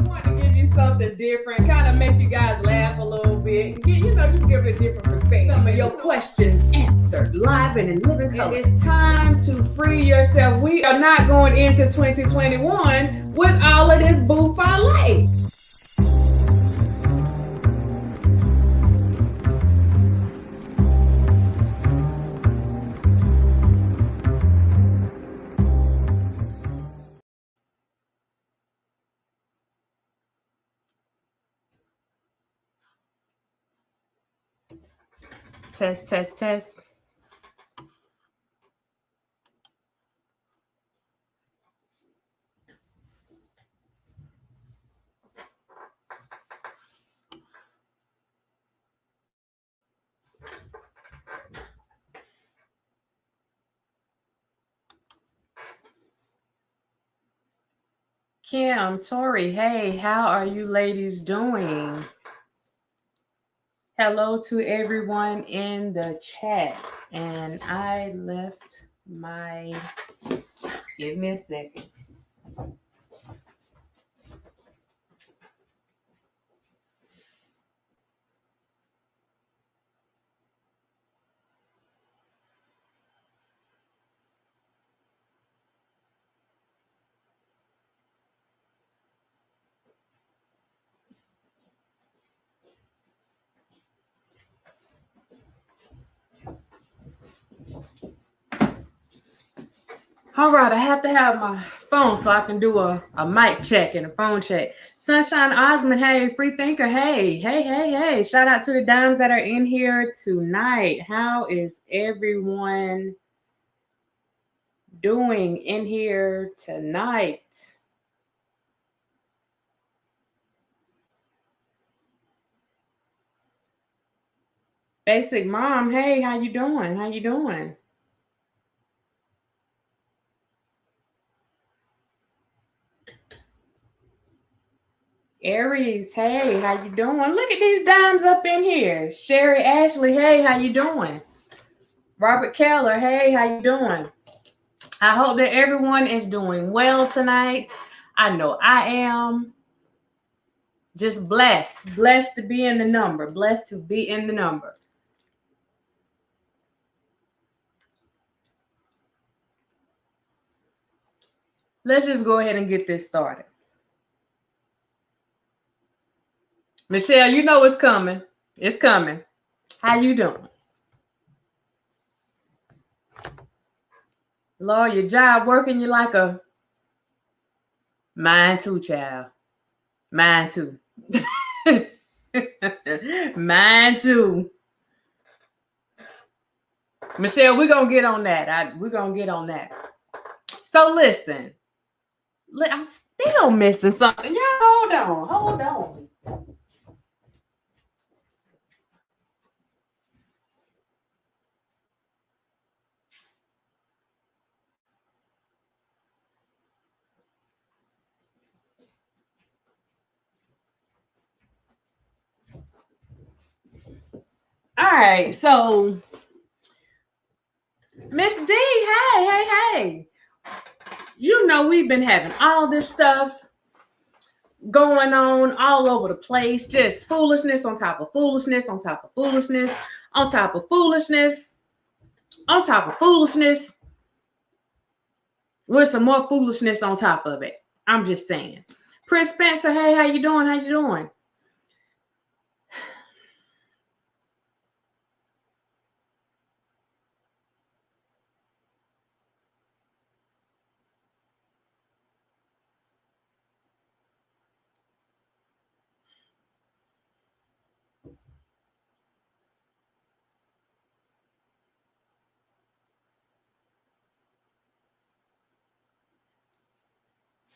want to give you something different, kind of make you guys laugh a little bit. Just give it a different perspective. Some of your questions answered live and in living color. And it's time to free yourself. We are not going into 2021 with all of this buffalo. Test, test, test. Kim, Tori, hey, how are you ladies doing? Hello to everyone in the chat. And I left my, give me a second. All right, I have to have my phone so I can do a mic check and a phone check. Sunshine Osmond, hey, free thinker, hey. Shout out to the dimes that are in here tonight. How is everyone doing in here tonight? Basic Mom, hey, how you doing? How you doing? Aries, hey, how you doing? Look at these dimes up in here. Sherry Ashley, hey, how you doing? Robert Keller, hey, how you doing? I hope that everyone is doing well tonight. I know I am. Just blessed to be in the number. Blessed to be in the number. Let's just go ahead and get this started. Michelle, you know it's coming. It's coming. How you doing? Lord, your job working you like a... Mine too, child. Mine too. Mine too. Michelle, we're going to get on that. We're going to get on that. So listen. I'm still missing something. Yeah, hold on. All right, so Miss D, hey. You know we've been having all this stuff going on all over the place, just foolishness on top of foolishness, on top of foolishness, on top of foolishness, on top of foolishness, with some more foolishness on top of it. I'm just saying. Prince Spencer, hey, how you doing? How you doing?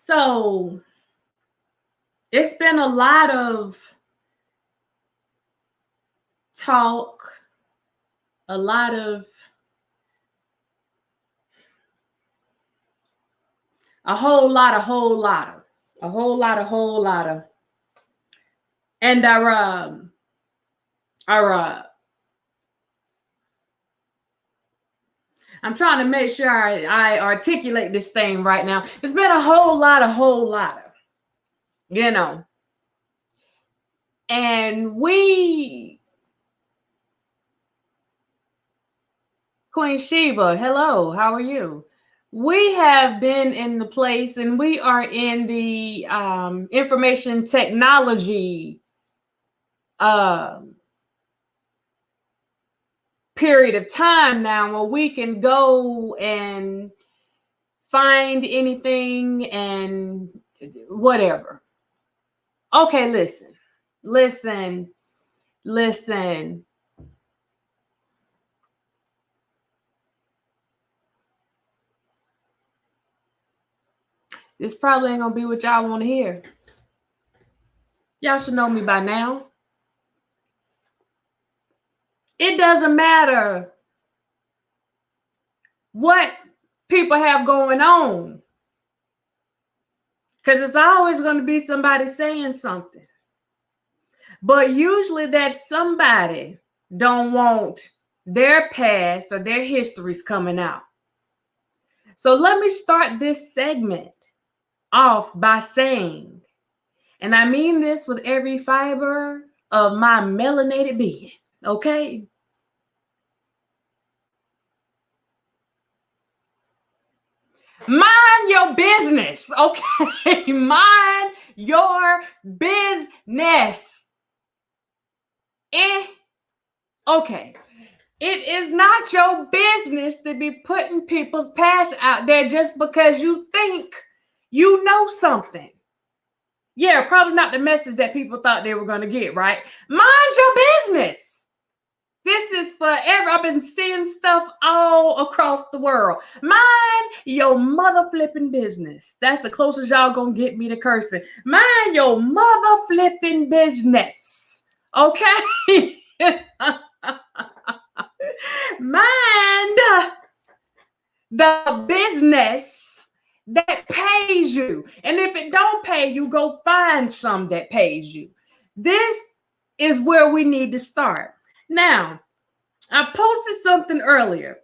So it's been a lot of talk, a whole lot of. And I'm trying to make sure I articulate this thing right now. It's been a whole lot of, you know. And Queen Sheba, hello, how are you? We have been in the place, and we are in the information technology period of time now where we can go and find anything and whatever. Okay, listen. This probably ain't gonna be what y'all want to hear. Y'all should know me by now. It doesn't matter what people have going on, because it's always going to be somebody saying something. But usually that somebody don't want their past or their histories coming out. So let me start this segment off by saying, and I mean this with every fiber of my melanated being, okay? Mind your business, okay? Mind your business. Okay. It is not your business to be putting people's past out there just because you think you know something. Yeah, probably not the message that people thought they were going to get, right? Mind your business. This is forever. I've been seeing stuff all across the world. Mind your mother flipping business. That's the closest y'all gonna get me to cursing. Mind your mother flipping business. Okay? Mind the business that pays you. And if it don't pay you, go find some that pays you. This is where we need to start. Now, I posted something earlier.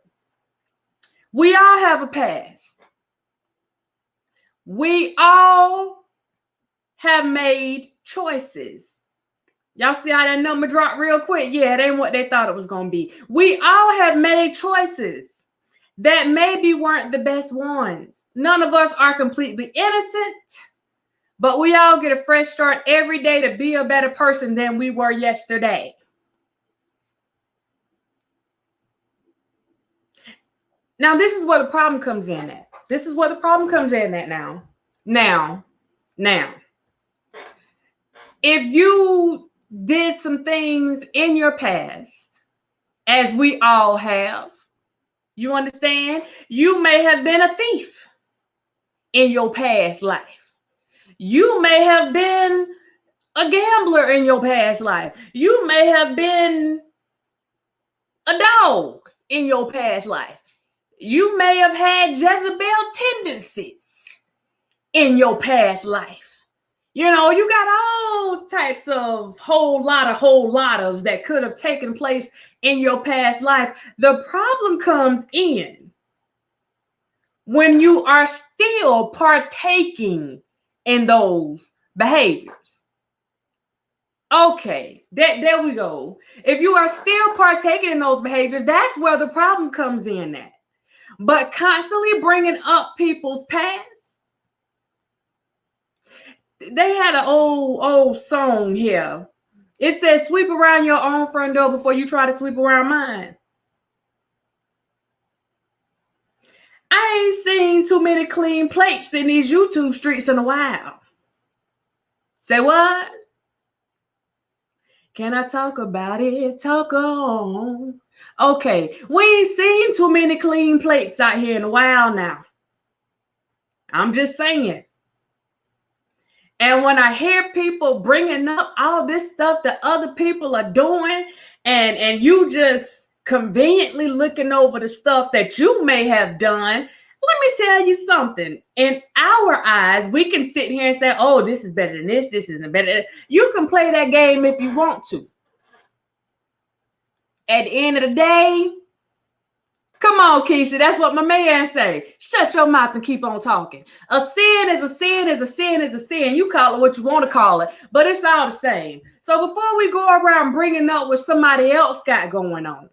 We all have a past. We all have made choices. Y'all see how that number dropped real quick? Yeah, it ain't what they thought it was going to be. We all have made choices that maybe weren't the best ones. None of us are completely innocent, but we all get a fresh start every day to be a better person than we were yesterday. Now, this is where the problem comes in at. Now, if you did some things in your past, as we all have, you understand? You may have been a thief in your past life. You may have been a gambler in your past life. You may have been a dog in your past life. You may have had Jezebel tendencies in your past life. You know, you got all types of whole lotters that could have taken place in your past life. The problem comes in when you are still partaking in those behaviors. Okay, there we go. If you are still partaking in those behaviors, that's where the problem comes in at. But constantly bringing up people's past. They had an old song here. It said, sweep around your own front door before you try to sweep around mine. I ain't seen too many clean plates in these YouTube streets in a while. Say what? Can I talk about it? Talk on. Okay, we ain't seen too many clean plates out here in a while now. I'm just saying. And when I hear people bringing up all this stuff that other people are doing, and you just conveniently looking over the stuff that you may have done, let me tell you something. In our eyes, we can sit here and say, oh, this is better than this. This isn't better. You can play that game if you want to. At the end of the day, Come on, Keisha. That's what my man say. Shut your mouth and keep on talking. A sin is a sin is a sin is a sin. You call it what you want to call it, but it's all the same. So before we go around bringing up what somebody else got going on,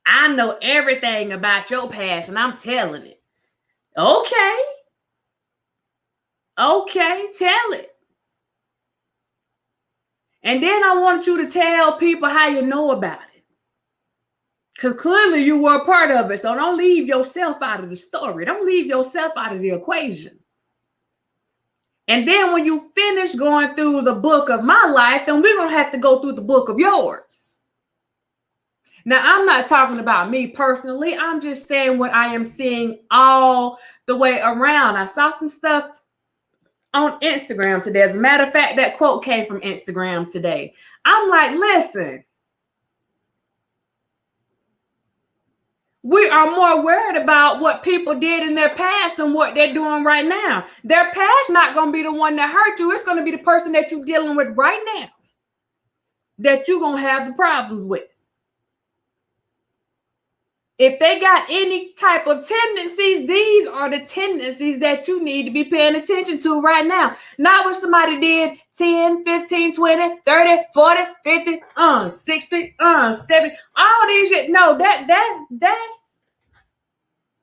I know everything about your past and I'm telling it. Okay. Okay, tell it. And then I want you to tell people how you know about it. Because clearly you were a part of it. So don't leave yourself out of the story. Don't leave yourself out of the equation. And then when you finish going through the book of my life, then we're going to have to go through the book of yours. Now, I'm not talking about me personally. I'm just saying what I am seeing all the way around. I saw some stuff on Instagram today. As a matter of fact, that quote came from Instagram today. I'm like, listen, we are more worried about what people did in their past than what they're doing right now. Their past not going to be the one that hurt you. It's going to be the person that you're dealing with right now that you're going to have the problems with. If they got any type of tendencies, these are the tendencies that you need to be paying attention to right now. Not what somebody did 10, 15, 20, 30, 40, 50, 60, 70, all these shit. No, that's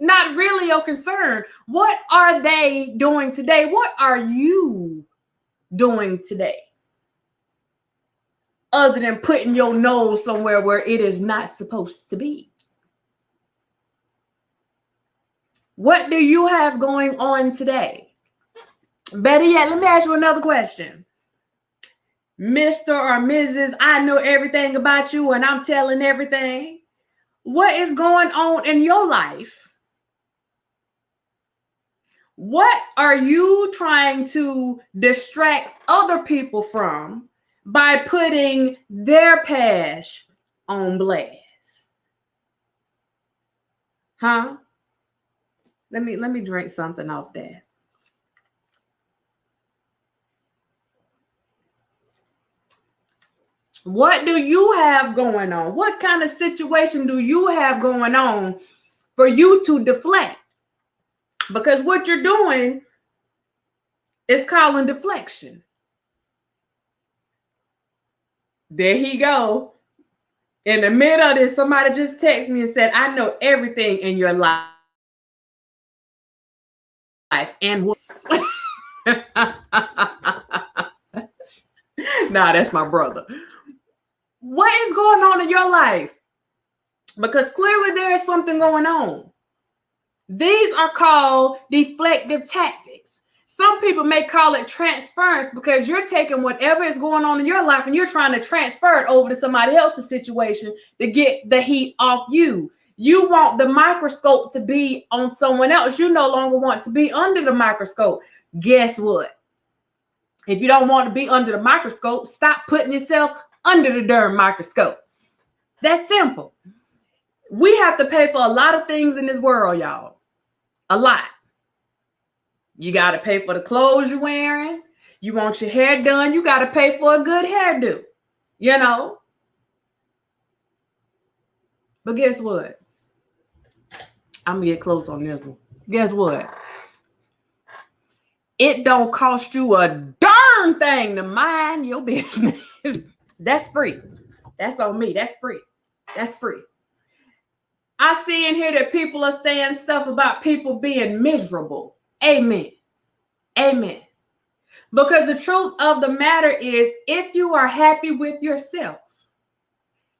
not really your concern. What are they doing today? What are you doing today? Other than putting your nose somewhere where it is not supposed to be. What do you have going on today? Better yet, let me ask you another question. Mr. or Mrs., I know everything about you and I'm telling everything. What is going on in your life? What are you trying to distract other people from by putting their past on blast? Huh? Let me drink something off that. What do you have going on? What kind of situation do you have going on for you to deflect? Because what you're doing is calling deflection. There he go. In the middle of this, somebody just texted me and said, I know everything in your life. And what? Nah, that's my brother. What is going on in your life? Because clearly there is something going on. These are called deflective tactics. Some people may call it transference because you're taking whatever is going on in your life and you're trying to transfer it over to somebody else's situation to get the heat off you. You want the microscope to be on someone else. You no longer want to be under the microscope. Guess what? If you don't want to be under the microscope, stop putting yourself under the darn microscope. That's simple. We have to pay for a lot of things in this world, y'all. A lot. You got to pay for the clothes you're wearing. You want your hair done. You got to pay for a good hairdo. You know? But guess what? I'm going to get close on this one. Guess what? It don't cost you a darn thing to mind your business. That's free. That's on me. That's free. That's free. I see in here that people are saying stuff about people being miserable. Amen. Amen. Because the truth of the matter is, if you are happy with yourself,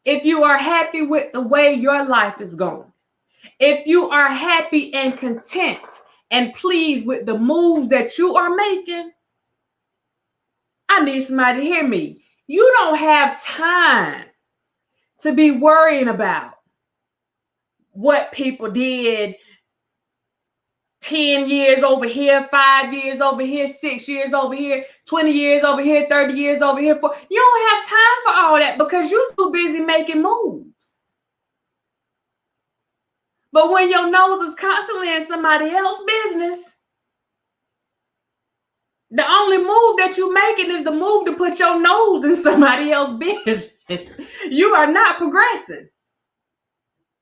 if you are happy with the way your life is going, if you are happy and content and pleased with the moves that you are making, I need somebody to hear me. You don't have time to be worrying about what people did 10 years over here, 5 years over here, 6 years over here, 20 years over here, 30 years over here. You don't have time for all that because you're too busy making moves. But when your nose is constantly in somebody else's business, the only move that you're making is the move to put your nose in somebody else's business. You are not progressing.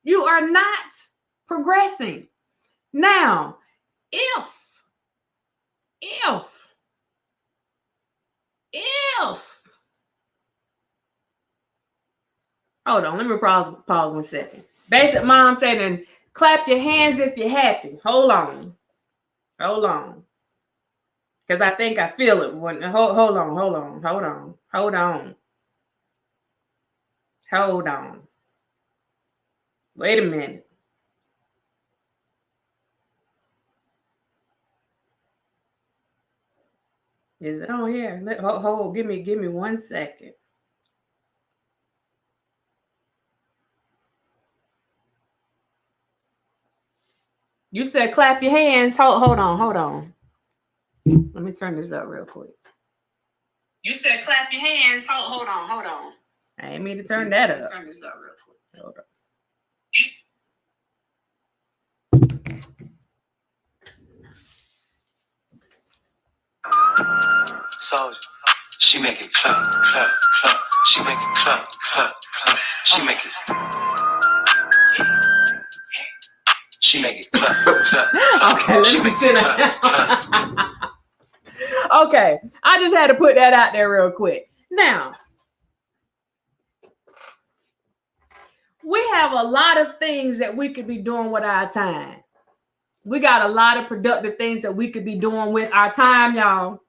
You are not progressing. Now, if hold on, let me pause 1 second. Basic mom said, and clap your hands if you're happy. Hold on. Because I think I feel it. Hold on. Wait a minute. Is it on here? Give me 1 second. You said clap your hands. Hold on. Let me turn this up real quick. You said clap your hands. Hold on. I didn't mean to turn that up. Turn this up real quick. Hold on. Soldier, she make it clap. She make it clap. She make it. She make it clap. Okay, let me sit down. Okay, I just had to put that out there real quick. Now, we have a lot of things that we could be doing with our time. We got a lot of productive things that we could be doing with our time, y'all.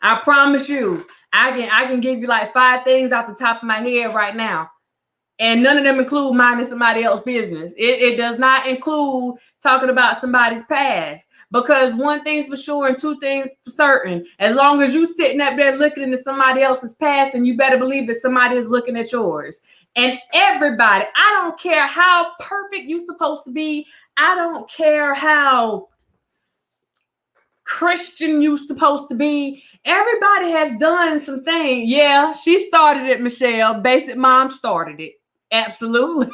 I promise you, I can give you like 5 things off the top of my head right now. And none of them include minding somebody else's business. It does not include talking about somebody's past. Because one thing's for sure and 2 things for certain. As long as you sitting up there looking into somebody else's past, and you better believe that somebody is looking at yours. And everybody, I don't care how perfect you're supposed to be. I don't care how Christian you're supposed to be. Everybody has done some things. Yeah, she started it, Michelle. Basic mom started it. Absolutely.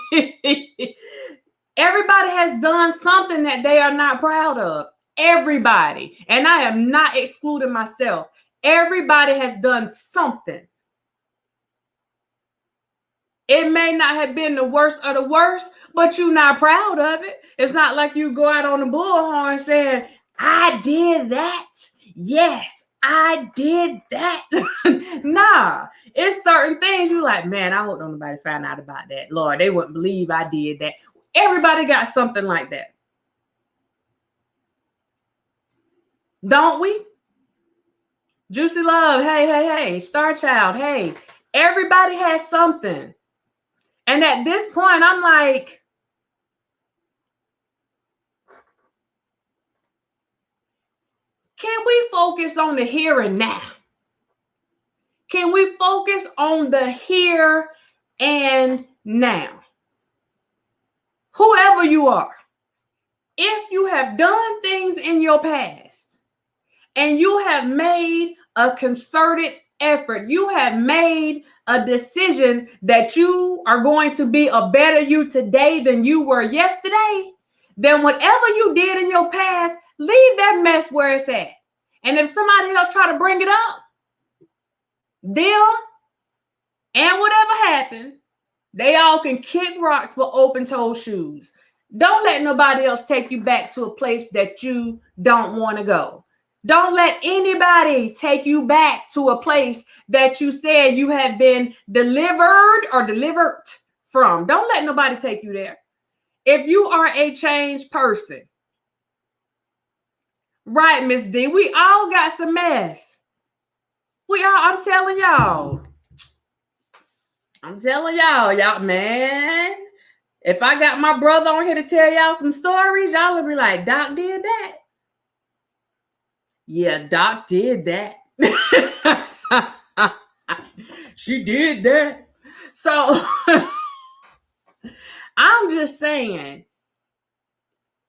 Everybody has done something that they are not proud of. Everybody. And I am not excluding myself. Everybody has done something. It may not have been the worst of the worst, but you're not proud of it. It's not like you go out on the bullhorn saying, I did that. Yes, I did that. Nah, it's certain things you like, man, I hope nobody find out about that. Lord, they wouldn't believe I did that. Everybody got something like that. Don't we? Juicy Love, hey. Star Child, hey. Everybody has something. And at this point, I'm like, can we focus on the here and now? Can we focus on the here and now? Whoever you are, if you have done things in your past and you have made a concerted effort, you have made a decision that you are going to be a better you today than you were yesterday, then whatever you did in your past, leave that mess where it's at. And if somebody else try to bring it up, them and whatever happened, they all can kick rocks with open-toed shoes. Don't let nobody else take you back to a place that you don't want to go. Don't let anybody take you back to a place that you said you have been delivered from. Don't let nobody take you there. If you are a changed person, right, Miss D, we all got some mess. I'm telling y'all, y'all, man. If I got my brother on here to tell y'all some stories, y'all will be like, Doc did that. Yeah, Doc did that. She did that. So I'm just saying,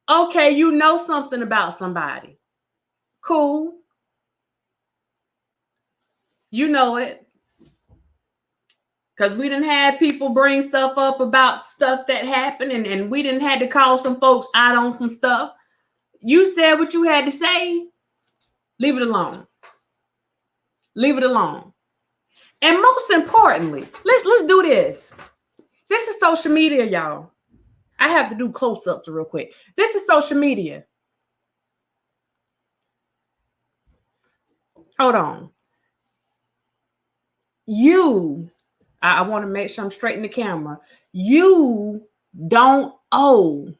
okay, you know something about somebody. Cool. You know it. Because we didn't have people bring stuff up about stuff that happened, and we didn't have to call some folks out on some stuff. You said what you had to say. Leave it alone. Leave it alone. And most importantly, let's do this. This is social media, y'all. I have to do close-ups real quick. This is social media. Hold on. I want to make sure I'm straight in the camera. You don't owe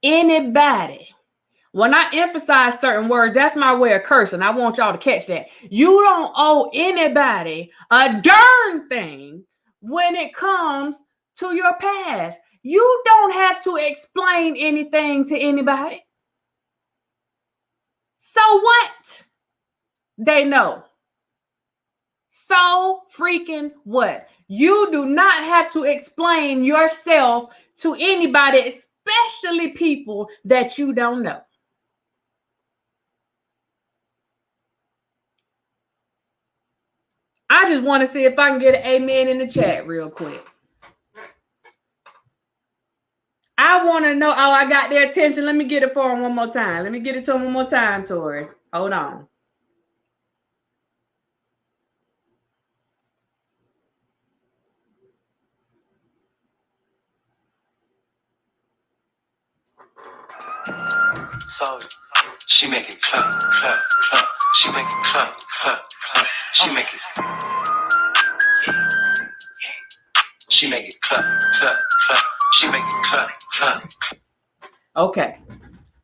anybody. When I emphasize certain words, that's my way of cursing. I want y'all to catch that. You don't owe anybody a darn thing when it comes to your past. You don't have to explain anything to anybody. So what? They know. So freaking what? You do not have to explain yourself to anybody, especially people that you don't know. I just want to see if I can get an amen in the chat real quick. I want to know. Oh, I got their attention. Let me get it for them one more time. Let me get it to them one more time, Tori. Hold on. So she making clap, clap, clap. She making clap, clap, clap. She making. She making clap, clap, clap. She making clap, clap. Okay.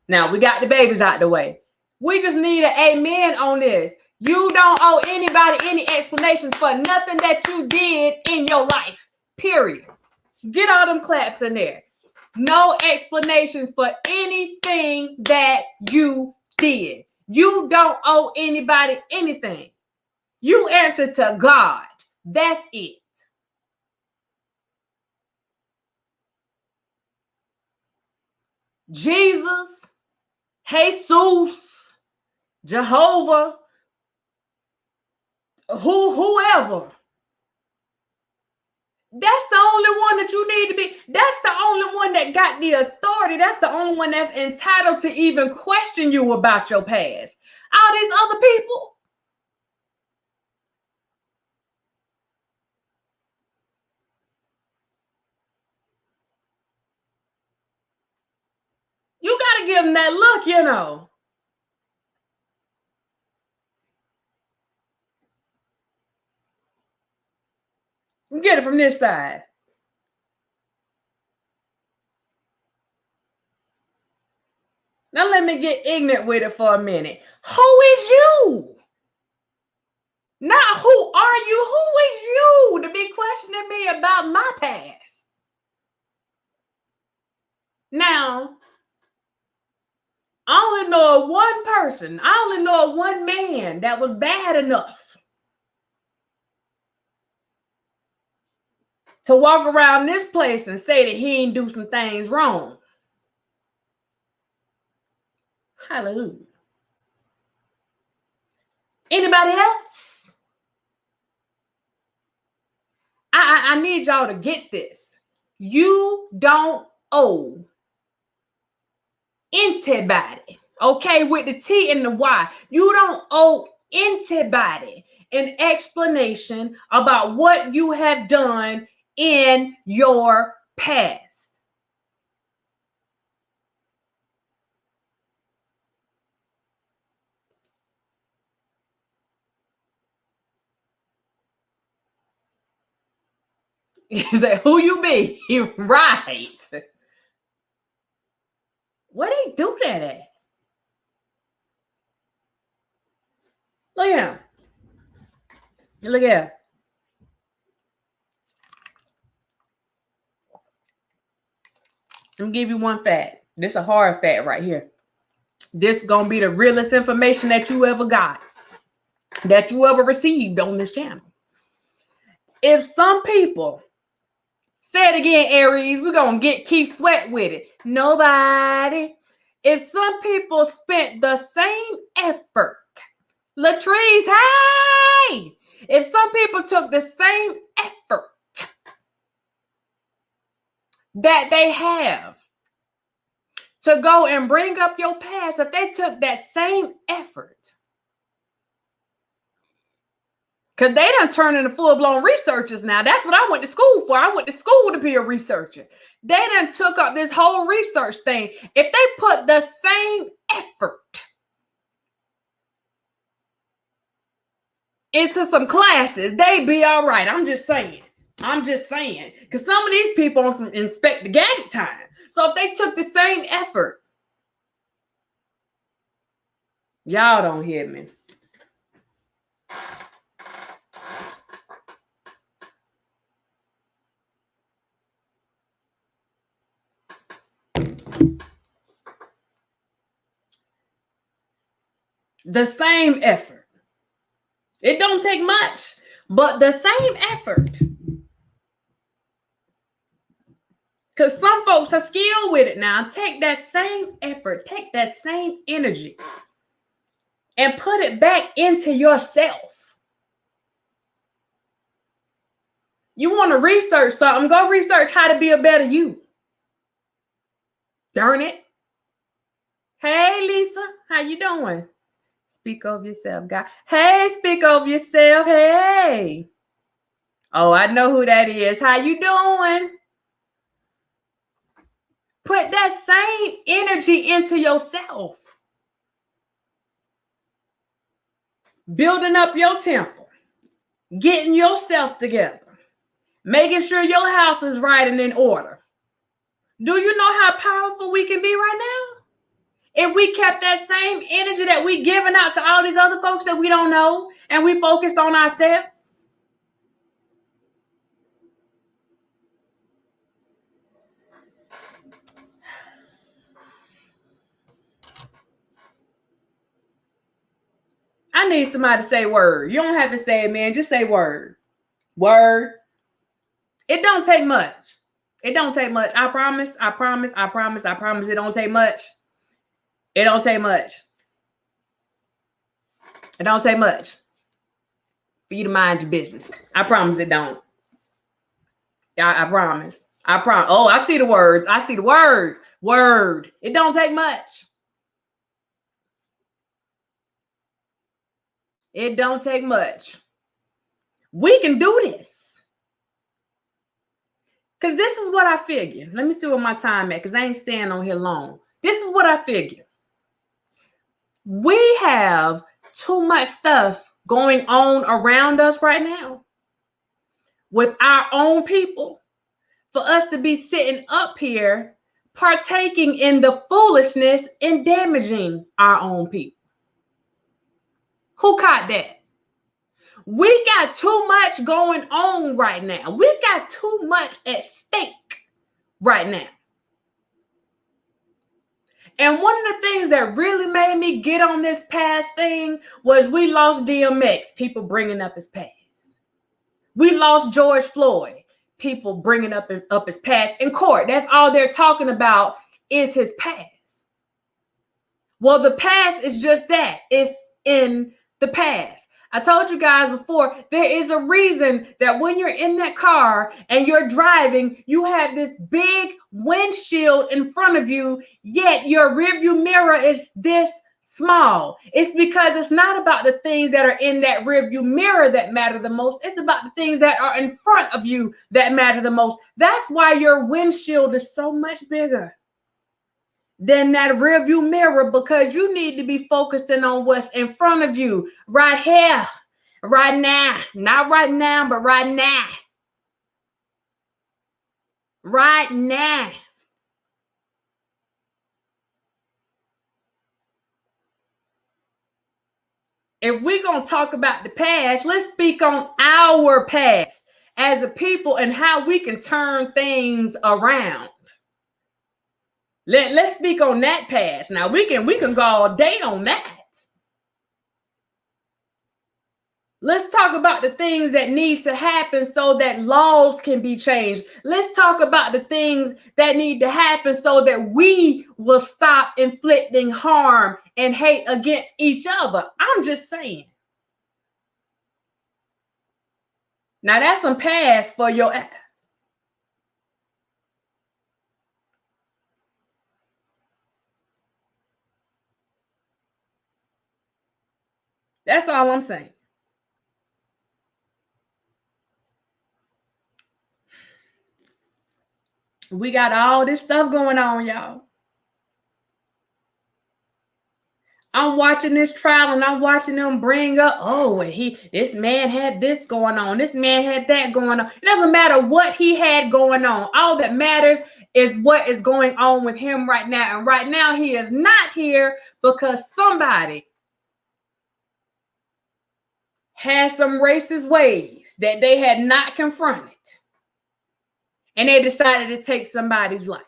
Now we got the babies out the way. We just need an amen on this. You don't owe anybody any explanations for nothing that you did in your life. Period. Get all them claps in there. No explanations for anything that you did. You don't owe anybody anything. You answer to God. That's it. Jesus, Jesus, Jehovah, whoever. That's the only one that you need to be. That's the only one that got the authority. That's the only one that's entitled to even question you about your past. All these other people. You got to give them that look, you know. Get it from this side. Now let me get ignorant with it for a minute. Who is you? Not who are you? Who is you to be questioning me about my past? Now, I only know of one person. I only know of one man that was bad enough to walk around this place and say that he ain't do some things wrong. Hallelujah. Anybody else? I need y'all to get this. You don't owe anybody, okay, with the T and the Y. You don't owe anybody an explanation about what you have done in your past. Is that who you be? Right. Where they do that at? Look at him. Look at him. Let me give you one fact. This is a hard fact right here. This is going to be the realest information that you ever got, that you ever received on this channel. If some people, say it again, Aries, we're going to keep sweat with it. Nobody. If some people spent the same effort, Latrice, hey! If some people took the same effort that they have to go and bring up your past, if they took that same effort, Because they done turned into full-blown researchers now. That's what I went to school for. I went to school to be a researcher. They done took up this whole research thing. If they put the same effort into some classes, they'd be all right. I'm just saying. Because some of these people on some Inspect the Gadget time. So if they took the same effort, y'all don't hear me. The same effort. It don't take much, but the same effort. Because some folks are skilled with it now. Take that same effort, take that same energy, and put it back into yourself. You want to research something, go research how to be a better you. Darn it. Hey, Lisa, how you doing? Speak over yourself, guy. Hey, speak over yourself. Hey. Oh, I know who that is. How you doing? Put that same energy into yourself. Building up your temple. Getting yourself together. Making sure your house is right and in order. Do you know how powerful we can be right now? If we kept that same energy that we giving out to all these other folks that we don't know, and we focused on ourselves. I need somebody to say word. You don't have to say it, man. Just say word. Word. It don't take much. It don't take much. I promise. I promise. I promise. I promise. It don't take much. It don't take much. It don't take much for you to mind your business. I promise it don't. I promise. I promise. Oh, I see the words. I see the words. Word. It don't take much. It don't take much. We can do this. Because this is what I figure. Let me see what my time at, because I ain't staying on here long. This is what I figure. We have too much stuff going on around us right now with our own people for us to be sitting up here partaking in the foolishness and damaging our own people. Who caught that? We got too much going on right now. We got too much at stake right now. And one of the things that really made me get on this past thing was we lost DMX, people bringing up his past. We lost George Floyd, people bringing up his past in court. That's all they're talking about is his past. Well, the past is just that. It's in the past. I told you guys before, there is a reason that when you're in that car and you're driving, you have this big windshield in front of you, yet your rearview mirror is this small. It's because it's not about the things that are in that rearview mirror that matter the most. It's about the things that are in front of you that matter the most. That's why your windshield is so much bigger than that rearview mirror, because you need to be focusing on what's in front of you right here, right now. Not right now, but right now. Right now. If we're going to talk about the past, let's speak on our past as a people and how we can turn things around. Let's speak on that past. Now we can go all day on that. Let's talk about the things that need to happen so that laws can be changed. Let's talk about the things that need to happen so that we will stop inflicting harm and hate against each other. I'm just saying. Now that's some past for your... That's all I'm saying. We got all this stuff going on, y'all. I'm watching this trial and I'm watching them bring up, oh, this man had this going on. This man had that going on. It doesn't matter what he had going on. All that matters is what is going on with him right now. And right now he is not here because somebody has some racist ways that they had not confronted. And they decided to take somebody's life.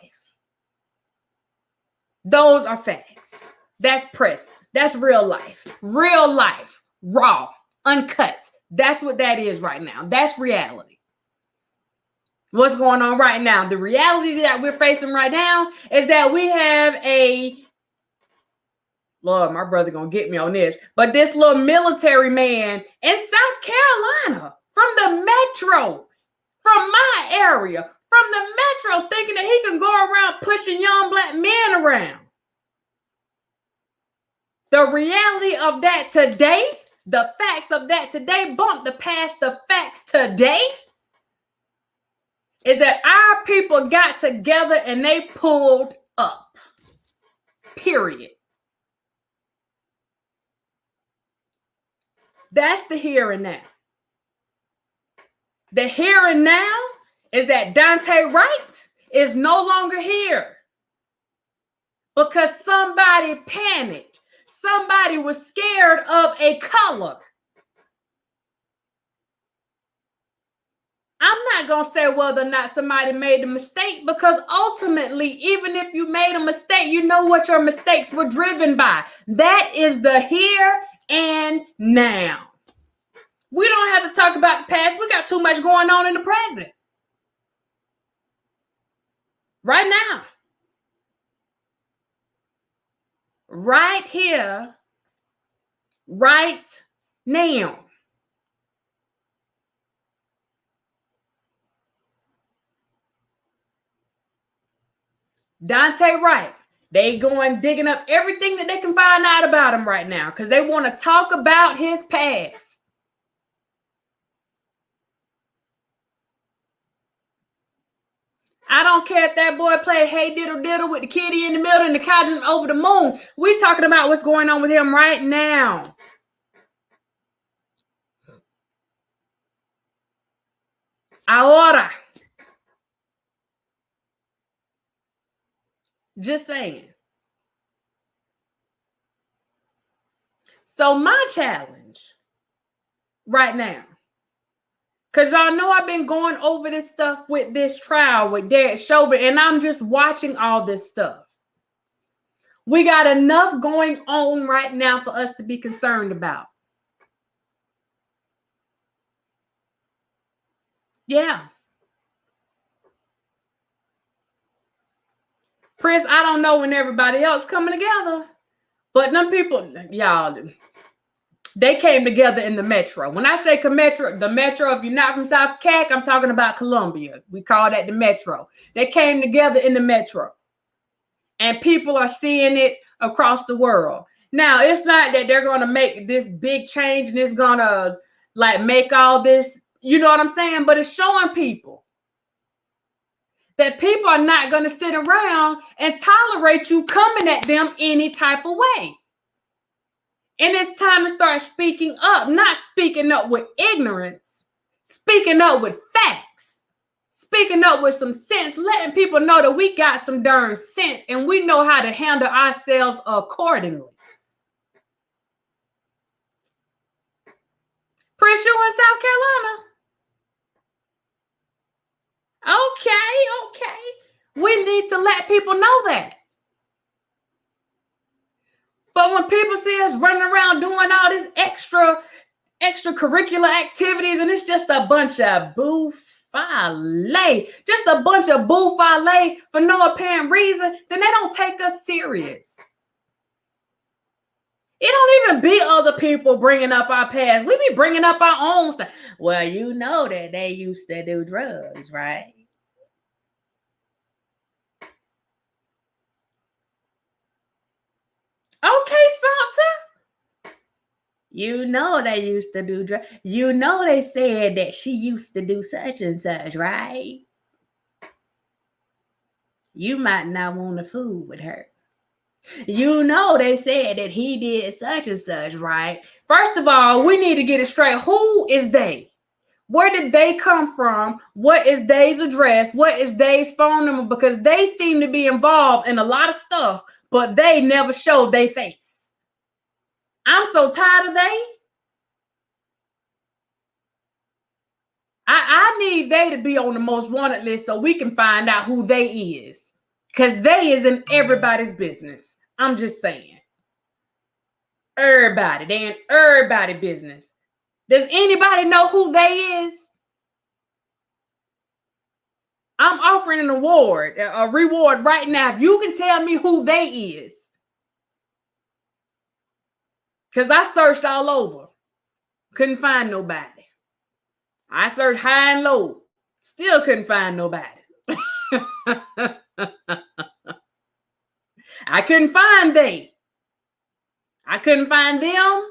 Those are facts. That's present. That's real life. Real life. Raw. Uncut. That's what that is right now. That's reality. What's going on right now? The reality that we're facing right now is that we have Lord, my brother gonna get me on this, but this little military man in South Carolina from the metro, from my area, from the metro, thinking that he can go around pushing young black men around. The reality of that today, the facts of that today, bump the past the facts today, is that our people got together and they pulled up. Period. That's the here and now. The here and now is that Dante Wright is no longer here because somebody panicked. Somebody was scared of a color. I'm not going to say whether or not somebody made a mistake because ultimately, even if you made a mistake, you know what your mistakes were driven by. That is the here and now. We don't have to talk about the past. We got too much going on in the present. Right now. Right here. Right now. Dante Wright. They going digging up everything that they can find out about him right now because they want to talk about his past. I don't care if that boy played Hey Diddle Diddle with the kitty in the middle and the cauldron over the moon. We talking about what's going on with him right now. Ahora. Just saying. So my challenge right now, because y'all know I've been going over this stuff with this trial with Derek Chauvin, and I'm just watching all this stuff. We got enough going on right now for us to be concerned about. Yeah. Chris, I don't know when everybody else coming together, but them people, y'all, they came together in the metro. When I say the metro, if you're not from South Cac, I'm talking about Columbia. We call that the metro. They came together in the metro. And people are seeing it across the world. Now, it's not that they're going to make this big change and it's going to like make all this, you know what I'm saying? But it's showing people that people are not going to sit around and tolerate you coming at them any type of way. And it's time to start speaking up, not speaking up with ignorance, speaking up with facts, speaking up with some sense, letting people know that we got some darn sense and we know how to handle ourselves accordingly. Chris, you in South Carolina? Okay. We need to let people know that. But when people see us running around doing all this extracurricular activities and it's just a bunch of bouffalet, just a bunch of bouffalet for no apparent reason, then they don't take us serious. It don't even be other people bringing up our past. We be bringing up our own stuff. Well, you know that they used to do drugs, right? Okay, something. You know they used to do drugs. You know they said that she used to do such and such, right? You might not want to fool with her. You know, they said that he did such and such, right? First of all, we need to get it straight. Who is they? Where did they come from? What is they's address? What is they's phone number? Because they seem to be involved in a lot of stuff, but they never showed their face. I'm so tired of they. I need they to be on the most wanted list so we can find out who they is. Because they is in everybody's business. I'm just saying. Everybody. They in everybody's business. Does anybody know who they is? I'm offering an award, a reward right now. If you can tell me who they is. Because I searched all over. Couldn't find nobody. I searched high and low. Still couldn't find nobody. I couldn't find they. I couldn't find them.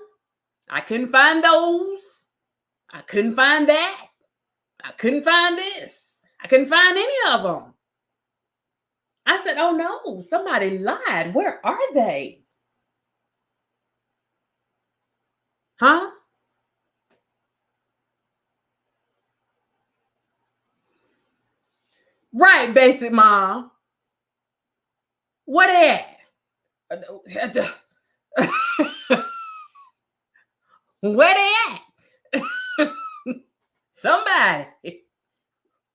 I couldn't find those. I couldn't find that. I couldn't find this. I couldn't find any of them. I said, oh no, somebody lied. Where are they? Huh? Right, basic mom. What at? Where they at? Somebody.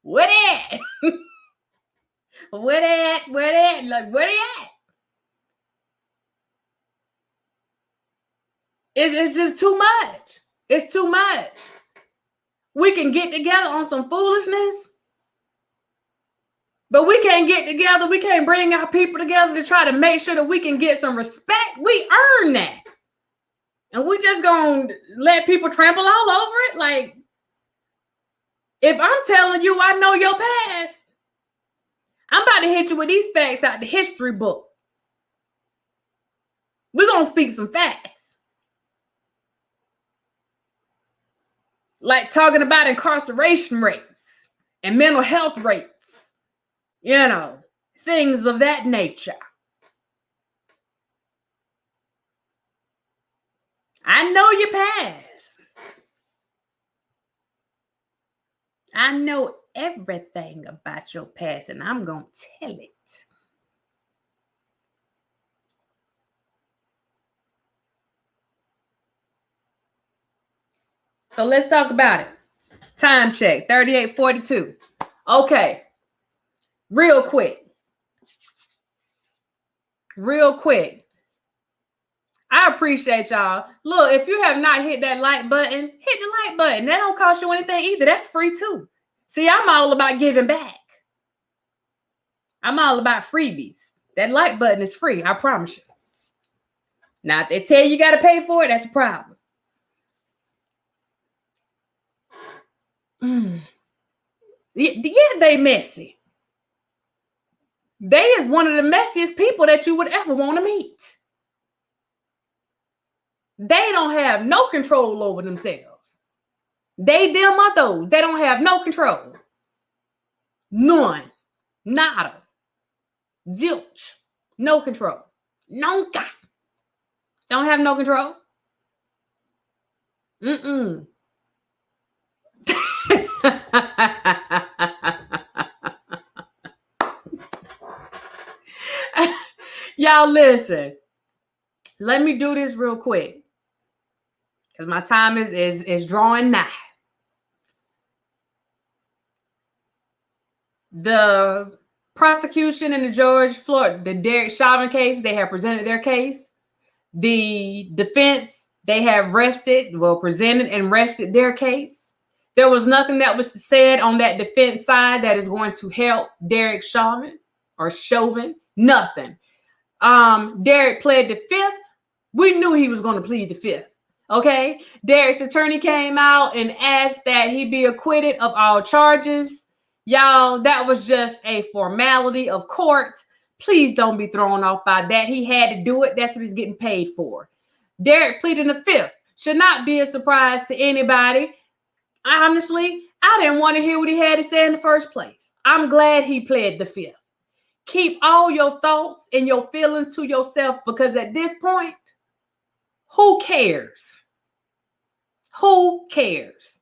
Where they at? Where they at? Where they at? Like, where they at? It's just too much. It's too much. We can get together on some foolishness, but we can't get together. We can't bring our people together to try to make sure that we can get some respect. We earn that. And we just gonna let people trample all over it? Like, if I'm telling you I know your past, I'm about to hit you with these facts out the history book. We're gonna speak some facts. Like talking about incarceration rates and mental health rates, you know, things of that nature. I know your past. I know everything about your past, and I'm going to tell it. So let's talk about it. Time check, 38:42. Okay. Real quick. I appreciate y'all. Look, if you have not hit that like button, hit the like button. That don't cost you anything either. That's free too. See, I'm all about giving back. I'm all about freebies. That like button is free. I promise you. Now, if they tell you got to pay for it, that's a problem. Yeah, they messy. They is one of the messiest people that you would ever want to meet. They don't have no control over themselves. They, them, or those. They don't have no control. None. Nada. Zilch. No control. Nunca. Don't have no control. Y'all listen. Let me do this real quick. Because my time is drawing nigh. The prosecution in the Derek Chauvin case, they have presented their case. The defense, they have presented and rested their case. There was nothing that was said on that defense side that is going to help Derek Chauvin or Chauvin. Nothing. Derek pled the fifth. We knew he was going to plead the fifth. Okay. Derek's attorney came out and asked that he be acquitted of all charges. Y'all, that was just a formality of court. Please don't be thrown off by that. He had to do it. That's what he's getting paid for. Derek pleading the fifth should not be a surprise to anybody. Honestly, I didn't want to hear what he had to say in the first place. I'm glad he pled the fifth. keep all your thoughts and your feelings to yourself, because at this point, who cares? Who cares?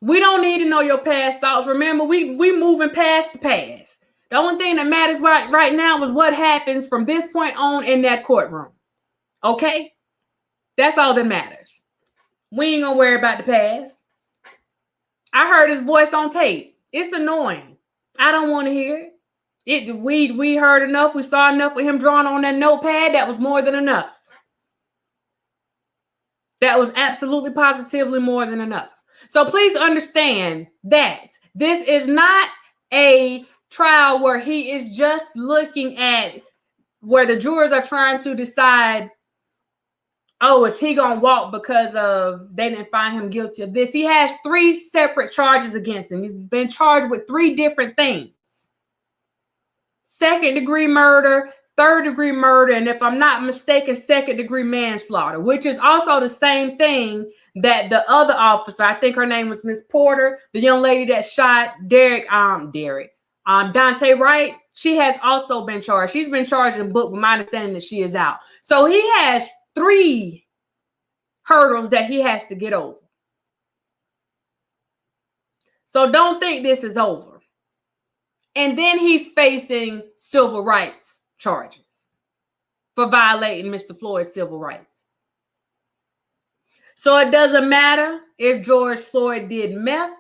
We don't need to know your past thoughts. Remember, we moving past the past. The only thing that matters right now is what happens from this point on in that courtroom. Okay? That's all that matters. We ain't gonna worry about the past. I heard his voice on tape. It's annoying. I don't want to hear it. We heard enough. We saw enough of him drawing on that notepad. That was more than enough. That was absolutely positively more than enough. So please understand that this is not a trial where he is just looking at where the jurors are trying to decide, oh, is he going to walk because of they didn't find him guilty of this. He has 3 separate charges against him. He's been charged with 3 different things. 2nd-degree murder, 3rd-degree murder, and if I'm not mistaken, 2nd-degree manslaughter, which is also the same thing that the other officer, I think her name was Miss Porter, the young lady that shot Dante Wright, she has also been charged. She's been charged in book with my understanding that she is out. So he has 3 hurdles that he has to get over. So don't think this is over. And then he's facing civil rights charges for violating Mr. Floyd's civil rights. So it doesn't matter if George Floyd did meth.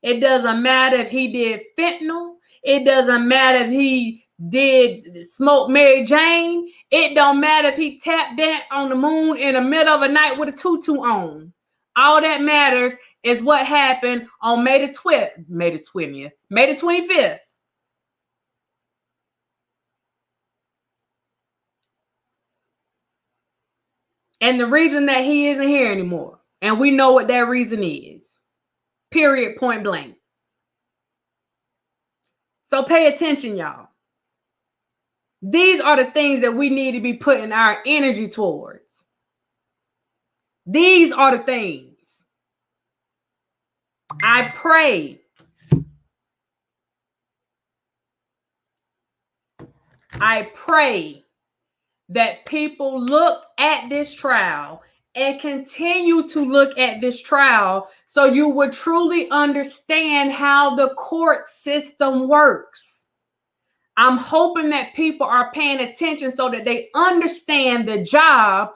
It doesn't matter if he did fentanyl. It doesn't matter if he did smoke Mary Jane. It don't matter if he tap danced on the moon in the middle of a night with a tutu on. All that matters is what happened on May the 25th. And the reason that he isn't here anymore. And we know what that reason is. Period, point blank. So pay attention, y'all. These are the things that we need to be putting our energy towards. These are the things. I pray. That people look at this trial and continue to look at this trial so you would truly understand how the court system works. I'm hoping that people are paying attention so that they understand the job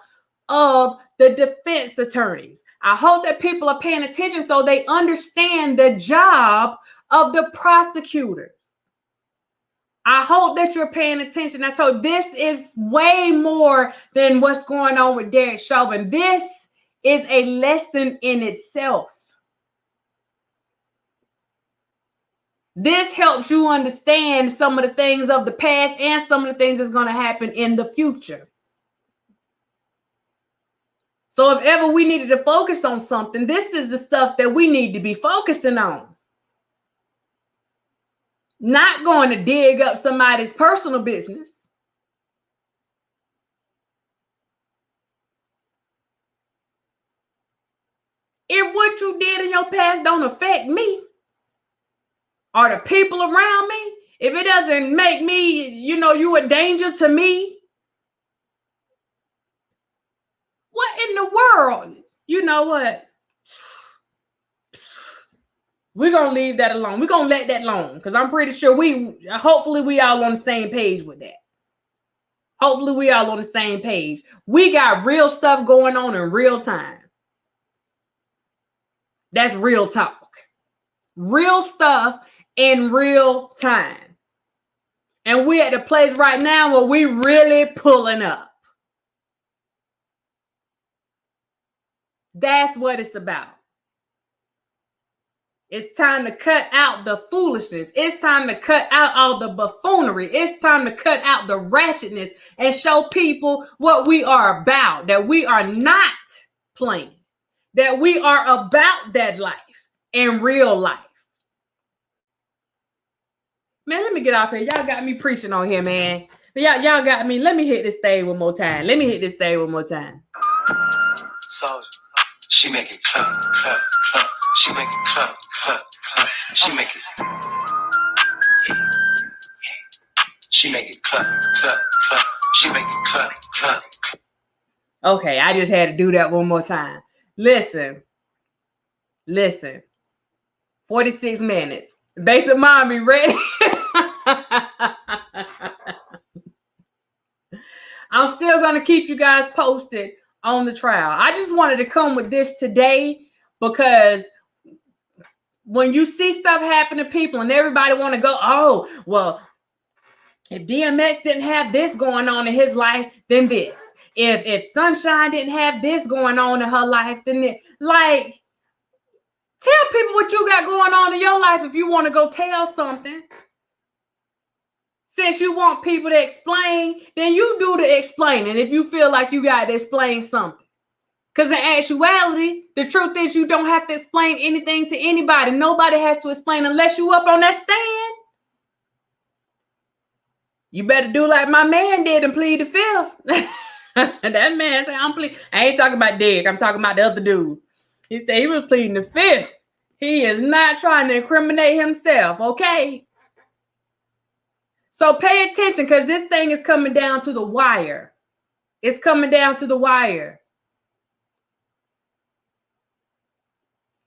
of the defense attorneys. I hope that people are paying attention so they understand the job of the prosecutors. I hope that you're paying attention. I told you, this is way more than what's going on with Derek Chauvin. This is a lesson in itself. This helps you understand some of the things of the past and some of the things that's going to happen in the future. So if ever we needed to focus on something, this is the stuff that we need to be focusing on. Not going to dig up somebody's personal business. If what you did in your past don't affect me or the people around me, if it doesn't make me, you a danger to me, what in the world? You know what? We're going to leave that alone. We're going to let that alone because I'm pretty sure hopefully we all on the same page with that. Hopefully we all on the same page. We got real stuff going on in real time. That's real talk. Real stuff in real time. And we're at the place right now where we really pulling up. That's what it's about. It's time to cut out the foolishness. It's time to cut out all the buffoonery. It's time to cut out the ratchetness and show people what we are about, that we are not playing, that we are about that life in real life. Man, let me get off here. Y'all got me preaching on here, man. Y'all got me. Let me hit this thing one more time. So she make it clap, clap, clap. She make it clap, clap, clap. She make it. Okay, I just had to do that one more time. Listen. 46 minutes. Basic mommy, ready? I'm still going to keep you guys posted on the trial. I just wanted to come with this today because when you see stuff happen to people and everybody want to go, oh, well, if DMX didn't have this going on in his life, then this. If Sunshine didn't have this going on in her life, then this. Like, tell people what you got going on in your life if you want to go tell something. Since you want people to explain, then you do the explaining if you feel like you got to explain something. Because in actuality, the truth is you don't have to explain anything to anybody. Nobody has to explain unless you up on that stand. You better do like my man did and plead the fifth. That man said, I ain't talking about Dick. I'm talking about the other dude. He said he was pleading the fifth. He is not trying to incriminate himself, okay? So pay attention because this thing is coming down to the wire. It's coming down to the wire.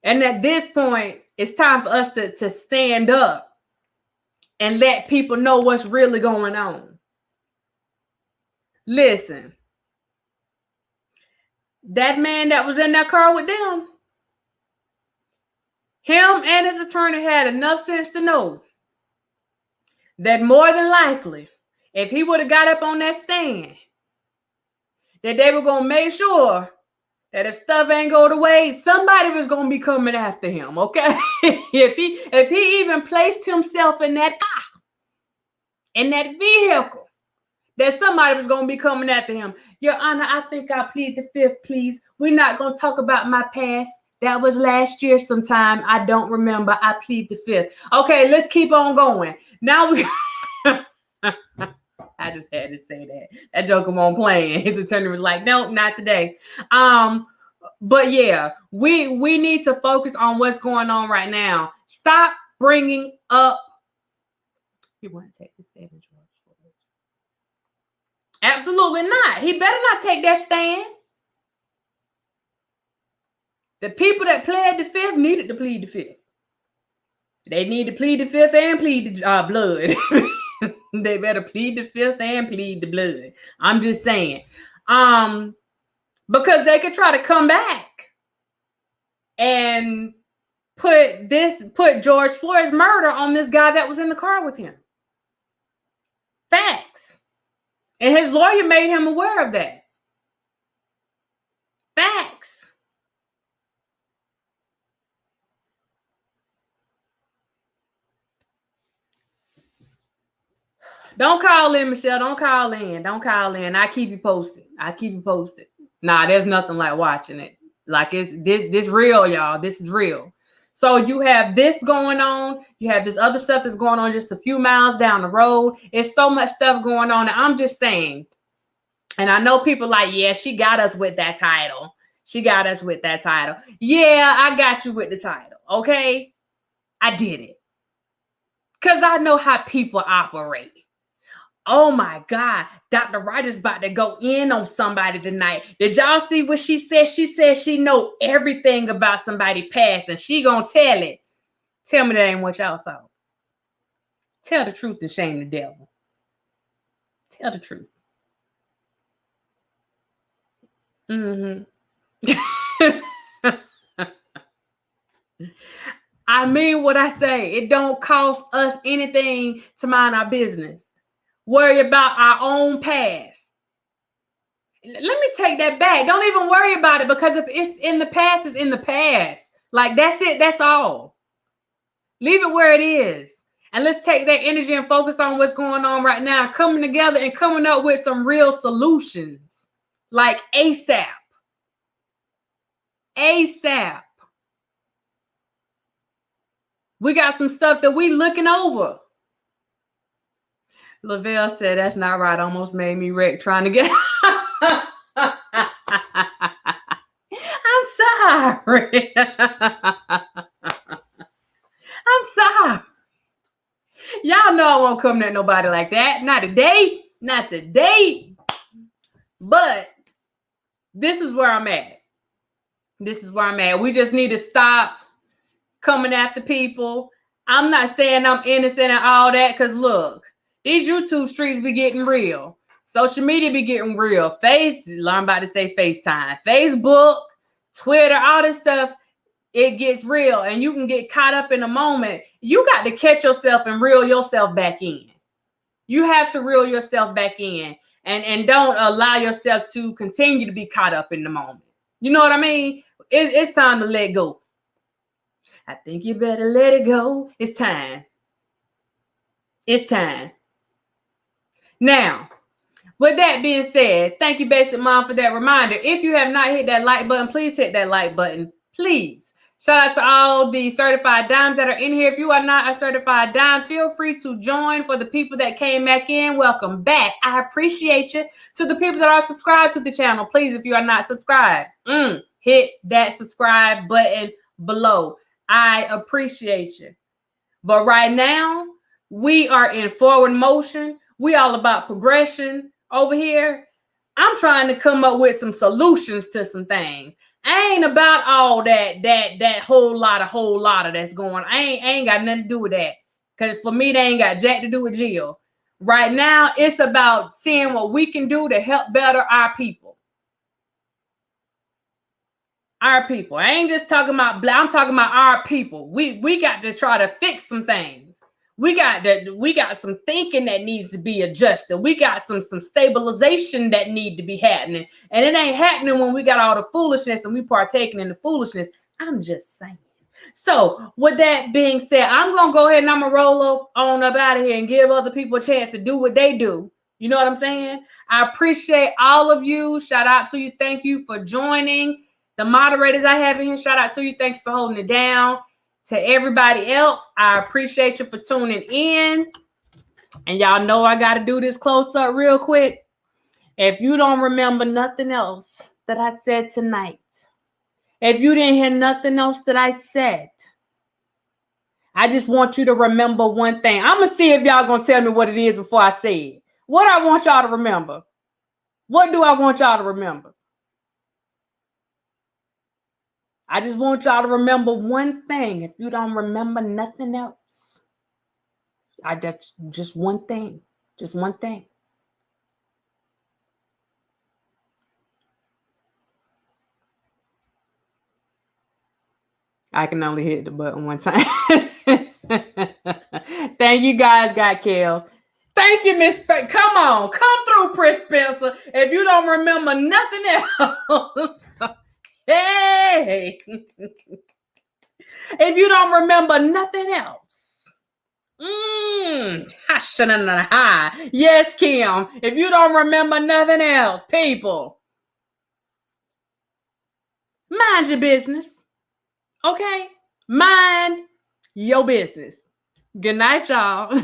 And at this point, it's time for us to stand up and let people know what's really going on. Listen, that man that was in that car with them, him and his attorney had enough sense to know that more than likely, if he would have got up on that stand, that they were going to make sure that if stuff ain't go the way, somebody was going to be coming after him, okay? if he even placed himself in that car, in that vehicle, that somebody was going to be coming after him. Your Honor, I think I plead the fifth, please. We're not going to talk about my past. That was last year sometime. I don't remember. I plead the fifth. Okay, let's keep on going. Now we... I just had to say that. That joker won't playing. His attorney was like, no, not today. But yeah, we need to focus on what's going on right now. Stop bringing up... You want to take the stand, George? Absolutely not. He better not take that stand. The people that pled the fifth needed to plead the fifth. They need to plead the fifth and plead the blood. They better plead the fifth and plead the blood. I'm just saying. Because they could try to come back and put George Floyd's murder on this guy that was in the car with him. Facts. And his lawyer made him aware of that. Facts. Don't call in, Michelle. Don't call in. I keep you posted. Nah, there's nothing like watching it. Like it's this real, y'all. This is real. So you have this going on. You have this other stuff that's going on just a few miles down the road. It's so much stuff going on. And I'm just saying, and I know people like, yeah, she got us with that title. Yeah, I got you with the title. Okay. I did it. Because I know how people operate. Oh my God, Dr. Rogers about to go in on somebody tonight. Did y'all see what she said? She said she know everything about somebody past and she gonna tell it. Tell me that ain't what y'all thought. Tell the truth and shame the devil. Tell the truth. I mean what I say. It don't cost us anything to mind our business. Worry about our own past. Let me take that back. Don't even worry about it because if it's in the past, it's in the past. Like that's it. That's all. Leave it where it is. And let's take that energy and focus on what's going on right now. Coming together and coming up with some real solutions. Like ASAP. ASAP. We got some stuff that we looking over. Lavelle said, that's not right. Almost made me wreck trying to get... I'm sorry. I'm sorry. Y'all know I won't come at nobody like that. Not today. Not today. But This is where I'm at. This is where I'm at. We just need to stop coming after people. I'm not saying I'm innocent and all that, because look, these YouTube streets be getting real. Social media be getting real. I'm about to say FaceTime. Facebook, Twitter, all this stuff, it gets real. And you can get caught up in a moment. You got to catch yourself and reel yourself back in. You have to reel yourself back in. And don't allow yourself to continue to be caught up in the moment. You know what I mean? It's time to let go. I think you better let it go. It's time. It's time. Now, with that being said, thank you, Basic Mom, for that reminder. If you have not hit that like button, please hit that like button. Please. Shout out to all the certified dimes that are in here. If you are not a certified dime, feel free to join. For the people that came back in, welcome back. I appreciate you. To the people that are subscribed to the channel, please, if you are not subscribed, hit that subscribe button below. I appreciate you. But right now, we are in forward motion. We all about progression over here. I'm trying to come up with some solutions to some things. I ain't about all that whole lot of that's going on. I ain't got nothing to do with that. Because for me, they ain't got jack to do with Jill. Right now, it's about seeing what we can do to help better our people. Our people. I ain't just talking about I'm talking about our people. We got to try to fix some things. We got some thinking that needs to be adjusted. We got some stabilization that need to be happening. And it ain't happening when we got all the foolishness and we partaking in the foolishness. I'm just saying. So with that being said, I'm going to go ahead and I'm going to roll on up out of here and give other people a chance to do what they do. You know what I'm saying? I appreciate all of you. Shout out to you. Thank you for joining. The moderators I have in here, shout out to you. Thank you for holding it down. To everybody else, I appreciate you for tuning in. And y'all know I got to do this close up real quick. If you don't remember nothing else that I said tonight, if you didn't hear nothing else that I said, I just want you to remember one thing. I'm going to see if y'all going to tell me what it is before I say it. What I want y'all to remember. What do I want y'all to remember? I just want y'all to remember one thing. If you don't remember nothing else, just one thing. Just one thing. I can only hit the button one time. Thank you guys, got killed. Thank you, Miss Spencer. Come on. Come through, Chris Spencer. If you don't remember nothing else. Hey. If you don't remember nothing else. Yes, Kim. If you don't remember nothing else, people, mind your business. Okay? Mind your business. Good night, y'all.